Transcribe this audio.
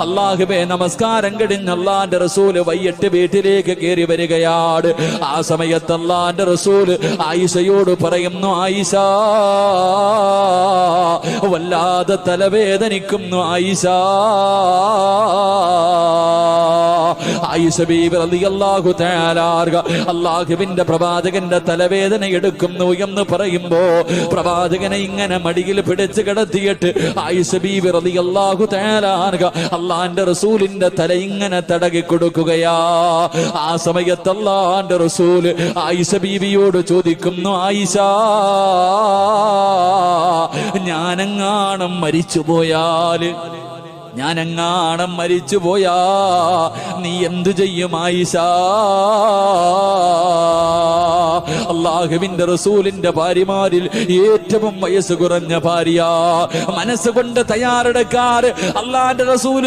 അല്ലാഹുവേ നമസ്കാരം കഴിഞ്ഞ് അല്ലാഹുവിന്റെ റസൂല് വൈകിട്ട് വീട്ടിലേക്ക് കയറി വരികയാണ്. ആ സമയത്ത് അല്ലാഹുവിന്റെ റസൂല് ആയിഷയോട് പറയുന്നു, ആയിഷ വല്ലാതെ തലവേദനിക്കുന്നു ആയിഷ. ആയിഷ ബീബി റളിയല്ലാഹു തആല അല്ലാഹുവിന്റെ പ്രവാചകന്റെ തലവേദന എടുക്കുന്നു എന്ന് പറയുമ്പോ പ്രവാചകനെ ഇങ്ങനെ മടിയിൽ പിടിച്ച് കിടത്തിയിട്ട് ആയിഷ ബീബി റളിയല്ലാഹു തആല അല്ലാഹുവിന്റെ റസൂലിന്റെ തല ഇങ്ങനെ തടകി കൊടുക്കുകയാ. ആ സമയത്ത് അല്ലാഹുവിന്റെ റസൂല് ആയിഷ ബീവിയോട് ചോദിക്കുന്നു, ആയിഷ ഞാനെങ്ങാനും മരിച്ചുപോയാ നീ എന്തു ചെയ്യും ആയിഷ? അല്ലാഹുവിന്റെ റസൂലിന്റെ ഭാര്യമാരിൽ ഏറ്റവും വയസ്സ് കുറഞ്ഞ ഭാര്യ, മനസ്സുകൊണ്ട് തയ്യാറെടുക്കാറ് അല്ലാഹുവിന്റെ റസൂൽ